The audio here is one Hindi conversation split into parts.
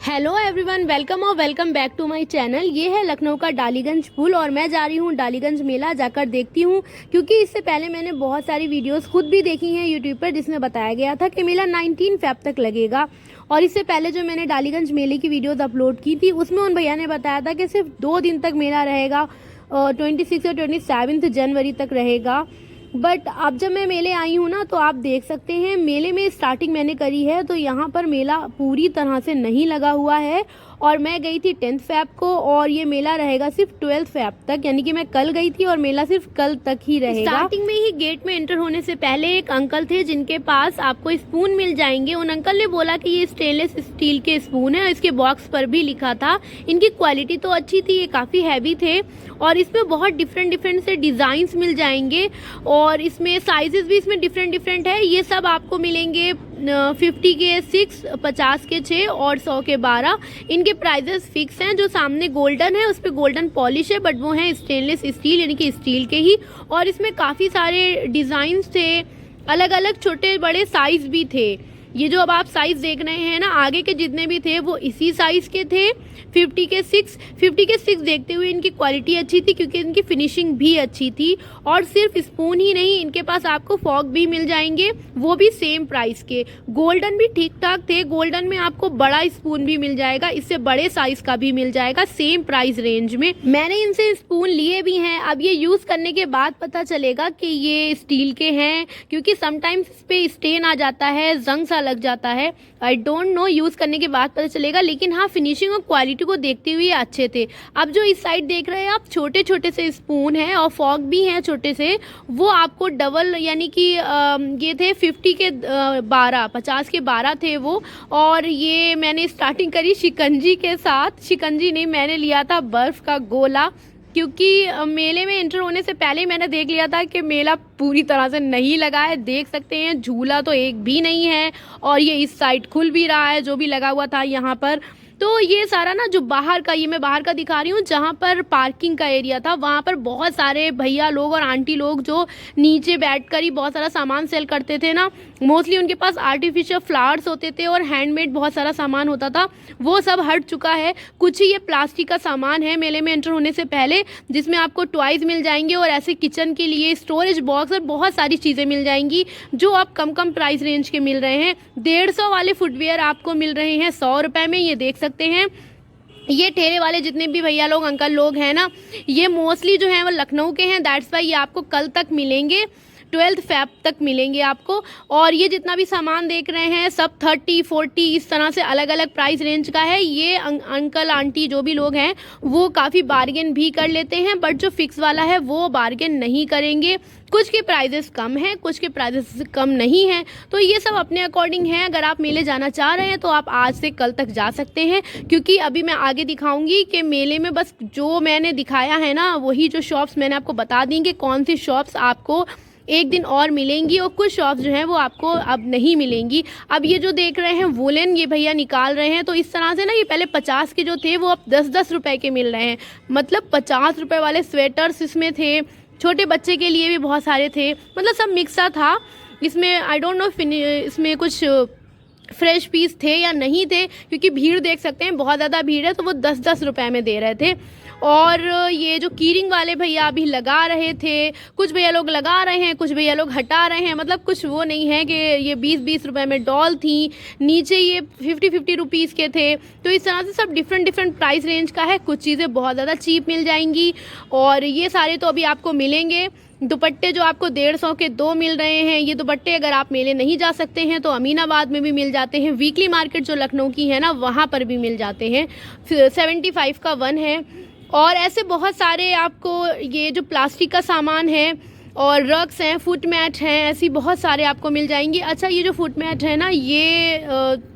हेलो एवरीवन, वेलकम और welcome back to my channel. ये है लखनऊ का डालीगंज पुल और मैं जा रही हूँ डालीगंज मेला जाकर देखती हूँ, क्योंकि इससे पहले मैंने बहुत सारी वीडियोस खुद भी देखी हैं यूट्यूब पर जिसमें बताया गया था कि मेला 19 फेब तक लगेगा। और इससे पहले जो मैंने डालीगंज मेले की वीडियोस अपलोड की थी उसमें उन भैया ने बताया था कि सिर्फ 2 दिन तक मेला रहेगा, 26 और 27 जनवरी तक रहेगा। बट अब जब मैं मेले आई हूँ ना, तो आप देख सकते हैं मेले में स्टार्टिंग मैंने करी है तो यहाँ पर मेला पूरी तरह से नहीं लगा हुआ है। और मैं गई थी 10 फेब को और ये मेला रहेगा सिर्फ 12 फेब तक, यानी कि मैं कल गई थी और मेला सिर्फ कल तक ही रहेगा। स्टार्टिंग में ही गेट में एंटर होने से पहले एक अंकल थे जिनके पास आपको स्पून मिल जाएंगे। उन अंकल ने बोला कि ये स्टेनलेस स्टील के स्पून है, इसके बॉक्स पर भी लिखा था। इनकी क्वालिटी तो अच्छी थी, ये काफ़ी हैवी थे और इसमें बहुत डिफरेंट से डिज़ाइंस मिल जाएंगे और इसमें साइजेस भी इसमें डिफरेंट है। ये सब आपको मिलेंगे 50 के 6, 50 के 6 और 100 के 12। इनके प्राइजेस फिक्स हैं। जो सामने गोल्डन है उस पर गोल्डन पॉलिश है, बट वो है स्टेनलेस स्टील यानी कि स्टील के ही। और इसमें काफ़ी सारे डिज़ाइंस थे, अलग अलग छोटे बड़े साइज भी थे। ये जो अब आप साइज देख रहे हैं ना, आगे के जितने भी थे वो इसी साइज के थे। 50 के 6 देखते हुए इनकी क्वालिटी अच्छी थी क्योंकि इनकी फिनिशिंग भी अच्छी थी। और सिर्फ स्पून ही नहीं, इनके पास आपको फॉक भी मिल जाएंगे, वो भी सेम प्राइस के। गोल्डन भी ठीक ठाक थे, गोल्डन में आपको बड़ा स्पून भी मिल जाएगा, इससे बड़े साइज का भी मिल जाएगा सेम प्राइस रेंज में। मैंने इनसे स्पून लिए भी हैं। अब ये यूज करने के बाद पता चलेगा कि ये स्टील के हैं, क्योंकि समटाइम्स इस पे स्टेन आ जाता है, जंग सा लग जाता है। आई डोंट नो, यूज करने के बाद पता चलेगा। लेकिन हाँ, फिनिशिंग और क्वालिटी को देखते हुए अच्छे थे। अब जो इस साइड देख रहे हैं आप, छोटे छोटे से स्पून हैं और फॉक भी हैं छोटे से, वो आपको डबल यानी कि ये थे 50 के 12, 50 के 12 थे वो। और ये मैंने स्टार्टिंग करी शिकंजी के साथ। शिकंजी नहीं, मैंने लिया था बर्फ का गोला, क्योंकि मेले में एंटर होने से पहले ही मैंने देख लिया था कि मेला पूरी तरह से नहीं लगा है। देख सकते हैं झूला तो एक भी नहीं है और ये इस साइड खुल भी रहा है जो भी लगा हुआ था यहाँ पर। तो ये सारा ना जो बाहर का, ये मैं बाहर का दिखा रही हूँ, जहाँ पर पार्किंग का एरिया था वहाँ पर बहुत सारे भैया लोग और आंटी लोग जो नीचे बैठकर ही बहुत सारा सामान सेल करते थे ना। मोस्टली उनके पास आर्टिफिशियल फ्लावर्स होते थे और हैंडमेड बहुत सारा सामान होता था, वो सब हट चुका है। कुछ ही ये प्लास्टिक का सामान है मेले में एंटर होने से पहले, जिसमें आपको टॉयज मिल जाएंगे और ऐसे किचन के लिए स्टोरेज बॉक्स और बहुत सारी चीज़ें मिल जाएंगी जो आप कम प्राइस रेंज के मिल रहे हैं। 150 वाले फुटवेयर आपको मिल रहे हैं 100 रुपये में, ये देख सकते हैं। ये ठेले वाले जितने भी भैया लोग अंकल लोग हैं ना, ये मोस्टली जो हैं वो लखनऊ के हैं, दैट्स वाई ये आपको कल तक मिलेंगे, 12 फेब तक मिलेंगे आपको। और ये जितना भी सामान देख रहे हैं सब 30, 40 इस तरह से अलग अलग प्राइस रेंज का है। ये अंकल आंटी जो भी लोग हैं वो काफ़ी बार्गेन भी कर लेते हैं, बट जो फिक्स वाला है वो बार्गेन नहीं करेंगे। कुछ के प्राइजेस कम हैं, कुछ के प्राइजेस कम नहीं हैं, तो ये सब अपने अकॉर्डिंग है। अगर आप मेले जाना चाह रहे हैं तो आप आज से कल तक जा सकते हैं, क्योंकि अभी मैं आगे दिखाऊंगी कि मेले में बस जो मैंने दिखाया है ना, वही जो शॉप्स मैंने आपको बता दी कि कौन सी शॉप्स आपको एक दिन और मिलेंगी और कुछ शॉप्स जो हैं वो आपको अब नहीं मिलेंगी। अब ये जो देख रहे हैं वुलन, ये भैया निकाल रहे हैं, तो इस तरह से ना ये पहले 50 के जो थे वो अब 10-10 रुपए के मिल रहे हैं। मतलब 50 रुपए वाले स्वेटर्स इसमें थे, छोटे बच्चे के लिए भी बहुत सारे थे, मतलब सब मिक्सा था इसमें। आई डोंट नो इसमें कुछ फ्रेश पीस थे या नहीं थे, क्योंकि भीड़ देख सकते हैं बहुत ज़्यादा भीड़ है, तो वो 10-10 रुपए में दे रहे थे। और ये जो कीरिंग वाले भैया अभी लगा रहे थे, कुछ भैया लोग लगा रहे हैं, कुछ भैया लोग हटा रहे हैं, मतलब कुछ वो नहीं है कि ये 20-20 रुपए में डॉल थी, नीचे ये 50-50 रुपीज़ के थे। तो इस तरह से सब डिफरेंट प्राइस रेंज का है। कुछ चीज़ें बहुत ज़्यादा चीप मिल जाएंगी और ये सारे तो अभी आपको मिलेंगे। दुपट्टे जो आपको 150 के 2 मिल रहे हैं, ये दुपट्टे अगर आप मेले नहीं जा सकते हैं तो अमीनाबाद में भी मिल जाते हैं। वीकली मार्केट जो लखनऊ की है ना, वहाँ पर भी मिल जाते हैं। 75 का 1 है। और ऐसे बहुत सारे आपको ये जो प्लास्टिक का सामान है और रग्स हैं, फुट मैट हैं, ऐसी बहुत सारे आपको मिल जाएंगी। अच्छा, ये जो फुट मैट है ना, ये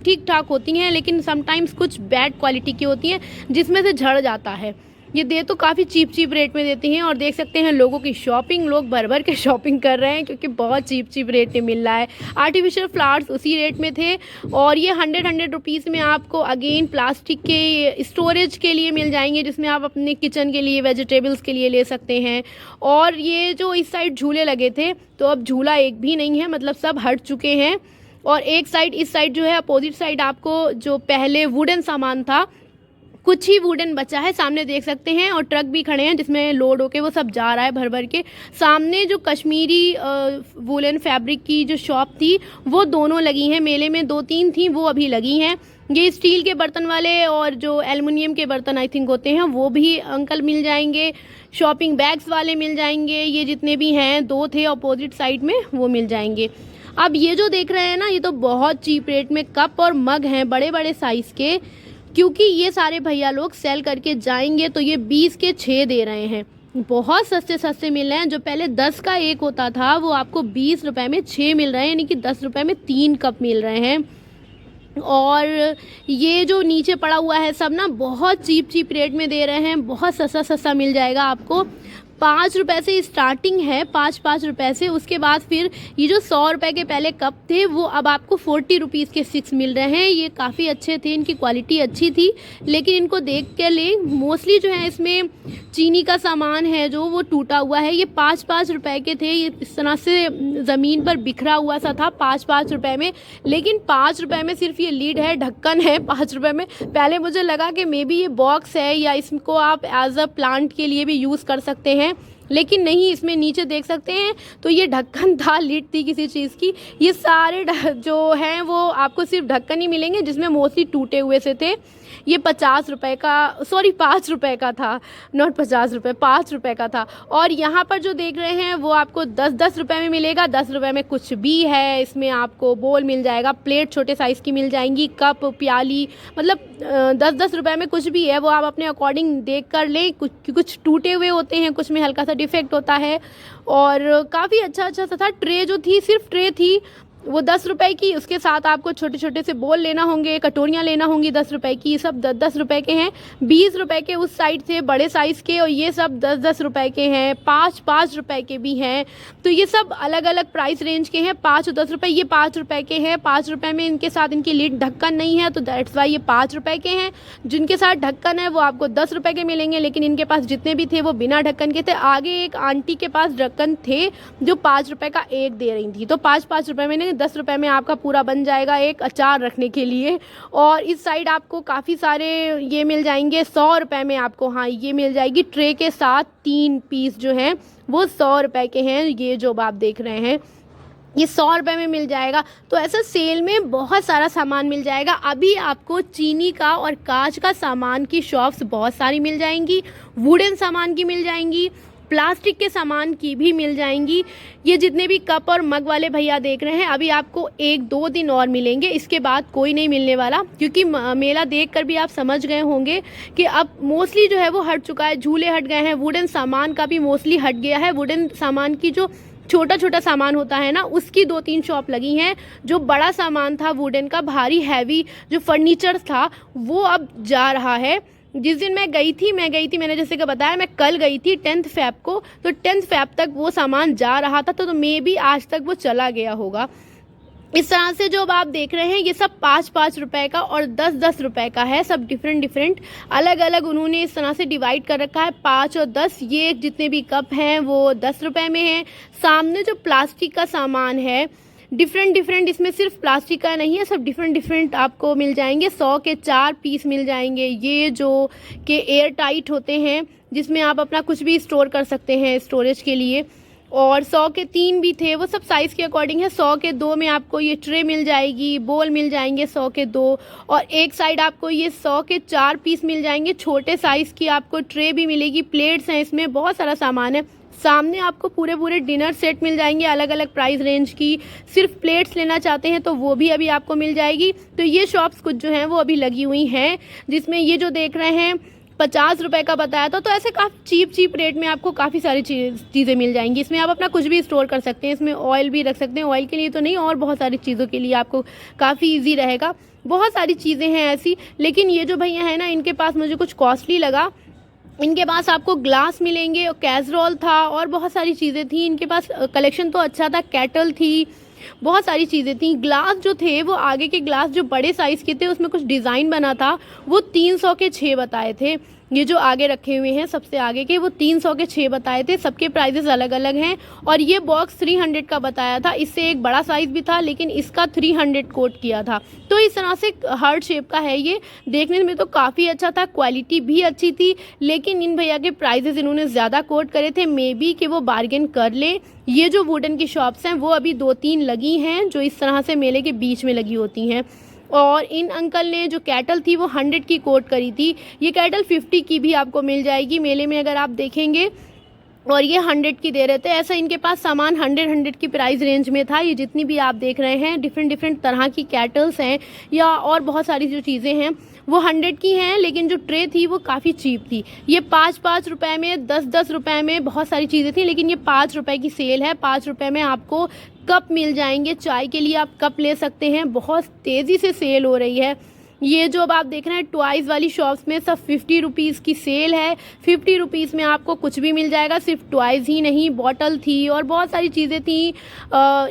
ठीक ठाक होती हैं, लेकिन समटाइम्स कुछ बैड क्वालिटी की होती हैं जिसमें से झड़ जाता है। ये दे तो काफ़ी चीप रेट में देती हैं और देख सकते हैं लोगों की शॉपिंग, लोग भर के शॉपिंग कर रहे हैं क्योंकि बहुत चीप रेट में मिल रहा है। आर्टिफिशियल फ्लावर्स उसी रेट में थे और ये 100 रुपीज़ में आपको अगेन प्लास्टिक के स्टोरेज के लिए मिल जाएंगे, जिसमें आप अपने किचन के लिए, वेजिटेबल्स के लिए ले सकते हैं। और ये जो इस साइड झूले लगे थे, तो अब झूला एक भी नहीं है, मतलब सब हट चुके हैं। और एक साइड, इस साइड जो है अपोजिट साइड आपको जो पहले वुडन सामान था, कुछ ही वुडन बचा है, सामने देख सकते हैं। और ट्रक भी खड़े हैं जिसमें लोड होके वो सब जा रहा है भर भर के। सामने जो कश्मीरी वुलन फैब्रिक की जो शॉप थी वो दोनों लगी हैं, मेले में 2-3 थी, वो अभी लगी हैं। ये स्टील के बर्तन वाले और जो एल्युमिनियम के बर्तन आई थिंक होते हैं वो भी अंकल मिल जाएंगे। शॉपिंग बैग्स वाले मिल जाएंगे, ये जितने भी हैं 2 थे अपोजिट साइड में, वो मिल जाएंगे। अब ये जो देख रहे हैं ना, ये तो बहुत चीप रेट में कप और मग हैं बड़े बड़े साइज़ के, क्योंकि ये सारे भैया लोग सेल करके जाएंगे तो ये 20 के 6 दे रहे हैं। बहुत सस्ते सस्ते मिल रहे हैं। जो पहले 10 का एक होता था वो आपको 20 रुपए में 6 मिल रहे हैं, यानी कि 10 रुपए में 3 कप मिल रहे हैं। और ये जो नीचे पड़ा हुआ है सब ना बहुत चीप रेट में दे रहे हैं, बहुत सस्ता मिल जाएगा आपको। 5 रुपए से स्टार्टिंग है, 5 रुपए से। उसके बाद फिर ये जो 100 रुपए के पहले कप थे वो अब आपको 40 रुपीज़ के 6 मिल रहे हैं। ये काफ़ी अच्छे थे, इनकी क्वालिटी अच्छी थी, लेकिन इनको देख के लें। मोस्टली जो है इसमें चीनी का सामान है जो वो टूटा हुआ है। ये 5 रुपए के थे, ये इस तरह से ज़मीन पर बिखरा हुआ सा था 5 रुपए में। लेकिन 5 रुपए में सिर्फ ये लीड है, ढक्कन है 5 रुपए में। पहले मुझे लगा कि मे बी ये बॉक्स है या इसको आप एज अ प्लांट के लिए भी यूज़ कर सकते हैं, लेकिन नहीं, इसमें नीचे देख सकते हैं तो ये ढक्कन था, लीड थी किसी चीज़ की। ये सारे जो हैं वो आपको सिर्फ ढक्कन ही मिलेंगे, जिसमें मोस्टली टूटे हुए से थे। ये 50 रुपए का, सॉरी 5 रुपए का था, नॉट 50 रुपए, 5 रुपए का था। और यहाँ पर जो देख रहे हैं वो आपको 10 रुपए में मिलेगा। 10 रुपए में कुछ भी है, इसमें आपको बोल मिल जाएगा, प्लेट छोटे साइज़ की मिल जाएंगी, कप प्याली, मतलब 10 रुपए में कुछ भी है वो आप अपने अकॉर्डिंग देख कर लें। कुछ टूटे हुए होते हैं, कुछ में हल्का सा डिफेक्ट होता है। और काफ़ी अच्छा सा था। ट्रे जो थी, सिर्फ ट्रे थी वो 10 रुपए की, उसके साथ आपको छोटे छोटे से बोल लेना होंगे, कटोरियाँ लेना होंगी 10 रुपए की। सब 10 रुपए के हैं। 20 रुपए के उस साइड से बड़े साइज़ के, और ये सब 10 रुपए के हैं। 5 रुपए के भी हैं। तो ये सब अलग अलग प्राइस रेंज के हैं, 5 और 10 रुपए। ये 5 रुपए के हैं। 5 रुपए में इनके साथ इनकी लीड ढक्कन नहीं है, तो दैट्स वाई ये 5 रुपए के हैं। जिनके साथ ढक्कन है वो आपको 10 रुपए के मिलेंगे, लेकिन इनके पास जितने भी थे वो बिना ढक्कन के थे। आगे एक आंटी के पास ढक्कन थे जो 5 रुपए का एक दे रही थी, तो 5 रुपए में, 10 रुपए में आपका पूरा बन जाएगा एक अचार रखने के लिए। और इस साइड आपको काफ़ी सारे ये मिल जाएंगे 100 रुपए में आपको, हाँ ये मिल जाएगी ट्रे के साथ। 3 पीस जो हैं वो 100 रुपए के हैं। ये जो आप देख रहे हैं ये 100 रुपए में मिल जाएगा। तो ऐसा सेल में बहुत सारा सामान मिल जाएगा। अभी आपको चीनी का और कांच का सामान की शॉप्स बहुत सारी मिल जाएंगी, वुडन सामान की मिल जाएंगी, प्लास्टिक के सामान की भी मिल जाएंगी। ये जितने भी कप और मग वाले भैया देख रहे हैं, अभी आपको 1-2 दिन और मिलेंगे, इसके बाद कोई नहीं मिलने वाला। क्योंकि मेला देखकर भी आप समझ गए होंगे कि अब मोस्टली जो है वो हट चुका है, झूले हट गए हैं, वुडन सामान का भी मोस्टली हट गया है। वुडन सामान की जो छोटा सामान होता है ना, उसकी 2-3 शॉप लगी हैं। जो बड़ा सामान था वुडन का, भारी हैवी जो फर्नीचर था, वो अब जा रहा है। जिस दिन मैं गई थी, मैंने जैसे कि बताया, मैं कल गई थी 10 फ़रवरी को, तो 10 फ़रवरी तक वो सामान जा रहा था, तो मे बी आज तक वो चला गया होगा। इस तरह से जो आप देख रहे हैं ये सब 5 रुपए का और 10 रुपए का है। सब डिफरेंट अलग अलग उन्होंने इस तरह से डिवाइड कर रखा है, 5 और 10। ये जितने भी कप हैं वो 10 रुपए में हैं। सामने जो प्लास्टिक का सामान है डिफरेंट, इसमें सिर्फ प्लास्टिक का नहीं है, सब डिफरेंट आपको मिल जाएंगे। 100 के 4 पीस मिल जाएंगे। ये जो कि एयर टाइट होते हैं, जिसमें आप अपना कुछ भी स्टोर कर सकते हैं स्टोरेज के लिए। और 100 के 3 भी थे, वो सब साइज़ के अकॉर्डिंग है। 100 के 2 में आपको ये ट्रे मिल जाएगी, बोल मिल जाएंगे 100 के 2। और एक साइड आपको ये 100 के 4 पीस मिल जाएंगे, छोटे साइज़ की आपको ट्रे भी मिलेगी, प्लेट्स हैं, इसमें बहुत सारा सामान है। सामने आपको पूरे डिनर सेट मिल जाएंगे अलग अलग प्राइस रेंज की। सिर्फ प्लेट्स लेना चाहते हैं तो वो भी अभी आपको मिल जाएगी। तो ये शॉप्स कुछ जो हैं वो अभी लगी हुई हैं, जिसमें ये जो देख रहे हैं 50 रुपए का बताया था। तो ऐसे काफ़ी चीप रेट में आपको काफ़ी सारी चीज़ें मिल जाएंगी। इसमें आप अपना कुछ भी स्टोर कर सकते हैं, इसमें ऑयल भी रख सकते हैं, ऑयल के लिए तो नहीं, और बहुत सारी चीज़ों के लिए आपको काफ़ी ईजी रहेगा। बहुत सारी चीज़ें हैं ऐसी। लेकिन ये जो भैया है ना, इनके पास मुझे कुछ कॉस्टली लगा। इनके पास आपको ग्लास मिलेंगे, और कैसरोल था, और बहुत सारी चीज़ें थी इनके पास। कलेक्शन तो अच्छा था, कैटल थी, बहुत सारी चीज़ें थी। ग्लास जो थे वो आगे के ग्लास जो बड़े साइज़ के थे, उसमें कुछ डिज़ाइन बना था, वो 300 के 6 बताए थे। ये जो आगे रखे हुए हैं सबसे आगे के, वो 300 के 6 बताए थे। सबके प्राइजेस अलग अलग हैं। और ये बॉक्स 300 का बताया था, इससे एक बड़ा साइज़ भी था लेकिन इसका 300 कोट किया था। तो इस तरह से हार्ट शेप का है ये, देखने में तो काफ़ी अच्छा था, क्वालिटी भी अच्छी थी, लेकिन इन भैया के प्राइजेस इन्होंने ज़्यादा कोट करे थे। मे बी कि वो बार्गेन कर ले। ये जो वुडन की शॉप्स हैं वो अभी 2-3 लगी हैं जो इस तरह से मेले के बीच में लगी होती हैं। और इन अंकल ने जो कैटल थी वो 100 की कोट करी थी। ये कैटल 50 की भी आपको मिल जाएगी मेले में अगर आप देखेंगे, और ये 100 की दे रहे थे। ऐसा इनके पास सामान 100 की प्राइस रेंज में था। ये जितनी भी आप देख रहे हैं डिफरेंट तरह की कैटल्स हैं या और बहुत सारी जो चीज़ें हैं वो 100 की हैं, लेकिन जो ट्रे थी वो काफ़ी चीप थी। ये 5-5 रुपए में, 10-10 रुपए में बहुत सारी चीज़ें थी, लेकिन ये 5 रुपए की सेल है। 5 रुपए में आपको कप मिल जाएंगे, चाय के लिए आप कप ले सकते हैं। बहुत तेज़ी से सेल हो रही है। ये जो अब आप देख रहे हैं टॉयज़ वाली शॉप्स में सब 50 रुपीज़ की सेल है। 50 रुपीज़ में आपको कुछ भी मिल जाएगा। सिर्फ टॉयज़ ही नहीं, बॉटल थी और बहुत सारी चीज़ें थी।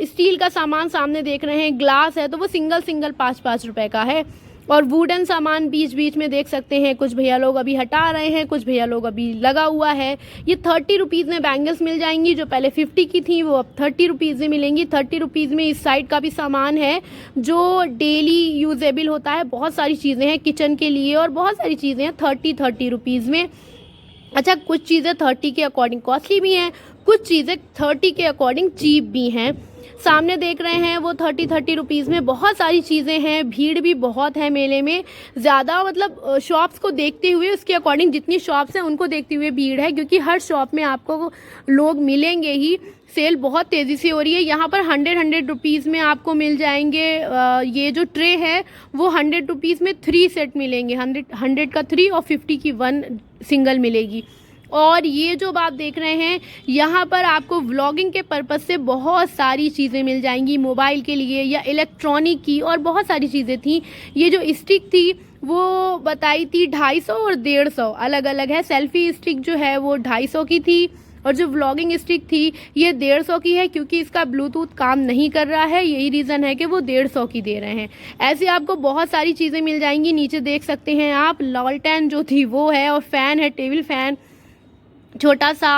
स्टील का सामान सामने देख रहे हैं, ग्लास है तो वो सिंगल 5-5 रुपए का है। और वुडन सामान बीच बीच में देख सकते हैं, कुछ भैया लोग अभी हटा रहे हैं, कुछ भैया लोग अभी लगा हुआ है। ये 30 रुपीज़ में बैंगल्स मिल जाएंगी, जो पहले 50 की थी वो अब 30 रुपीज़ में मिलेंगी। 30 रुपीज़ में इस साइड का भी सामान है जो डेली यूजेबल होता है। बहुत सारी चीज़ें हैं किचन के लिए और बहुत सारी चीज़ें हैं 30 रुपीज़ में। अच्छा, कुछ चीज़ें 30 के अकॉर्डिंग कॉस्टली भी हैं, कुछ चीज़ें 30 के अकॉर्डिंग चीप भी हैं। सामने देख रहे हैं वो 30 रुपीज़ में बहुत सारी चीज़ें हैं। भीड़ भी बहुत है मेले में, ज़्यादा मतलब शॉप्स को देखते हुए, उसके अकॉर्डिंग जितनी शॉप्स हैं उनको देखते हुए भीड़ है, क्योंकि हर शॉप में आपको लोग मिलेंगे ही। सेल बहुत तेज़ी से हो रही है। यहाँ पर 100 रुपीज़ में आपको मिल जाएंगे। ये जो ट्रे है वो 100 रुपीज़ में 3 सेट मिलेंगे। 100 का 3 और 50 की 1 सिंगल मिलेगी। और ये जो आप देख रहे हैं यहाँ पर आपको व्लॉगिंग के पर्पज़ से बहुत सारी चीज़ें मिल जाएंगी, मोबाइल के लिए या इलेक्ट्रॉनिक की, और बहुत सारी चीज़ें थी। ये जो स्टिक थी वो बताई थी 250 और 150 अलग अलग है। सेल्फी स्टिक जो है वो 250 की थी, और जो व्लॉगिंग स्टिक थी ये 150 की है, क्योंकि इसका ब्लूटूथ काम नहीं कर रहा है, यही रीज़न है कि वो 150 की दे रहे हैं। ऐसे आपको बहुत सारी चीज़ें मिल जाएंगी। नीचे देख सकते हैं आप, लॉल्टेन जो थी वो है, और फ़ैन है, टेबल फ़ैन छोटा सा,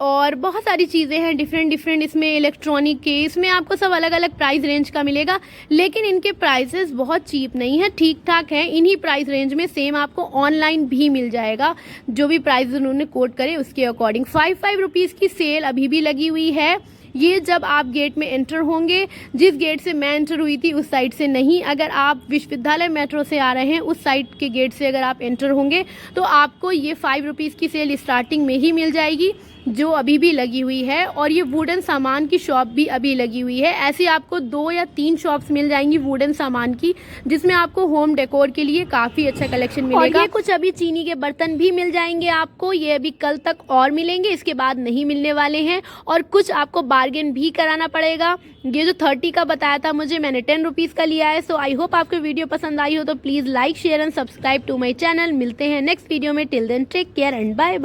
और बहुत सारी चीज़ें हैं डिफरेंट इसमें इलेक्ट्रॉनिक के। इसमें आपको सब अलग अलग प्राइस रेंज का मिलेगा, लेकिन इनके प्राइसेस बहुत चीप नहीं है, ठीक ठाक है। इन्हीं प्राइस रेंज में सेम आपको ऑनलाइन भी मिल जाएगा, जो भी प्राइस उन्होंने कोट करे उसके अकॉर्डिंग। 5 रुपीज़ की सेल अभी भी लगी हुई है। ये जब आप गेट में एंटर होंगे, जिस गेट से मैं एंटर हुई थी उस साइड से नहीं, अगर आप विश्वविद्यालय मेट्रो से आ रहे हैं उस साइड के गेट से अगर आप एंटर होंगे तो आपको ये 5 रुपीज़ की सेल स्टार्टिंग में ही मिल जाएगी, जो अभी भी लगी हुई है। और ये वुडन सामान की शॉप भी अभी लगी हुई है। ऐसे आपको 2 या 3 शॉप्स मिल जाएंगी वुडन सामान की, जिसमें आपको होम डेकोर के लिए काफ़ी अच्छा कलेक्शन मिलेगा। और ये कुछ अभी चीनी के बर्तन भी मिल जाएंगे आपको, ये अभी कल तक और मिलेंगे, इसके बाद नहीं मिलने वाले हैं। और कुछ आपको बार्गेन भी कराना पड़ेगा। ये जो 30 का बताया था मुझे, मैंने 10 रुपीज़ का लिया है। सो आई होप आपको वीडियो पसंद आई हो तो please like, share and subscribe to my channel. मिलते हैं नेक्स्ट वीडियो में। Till then take care and bye.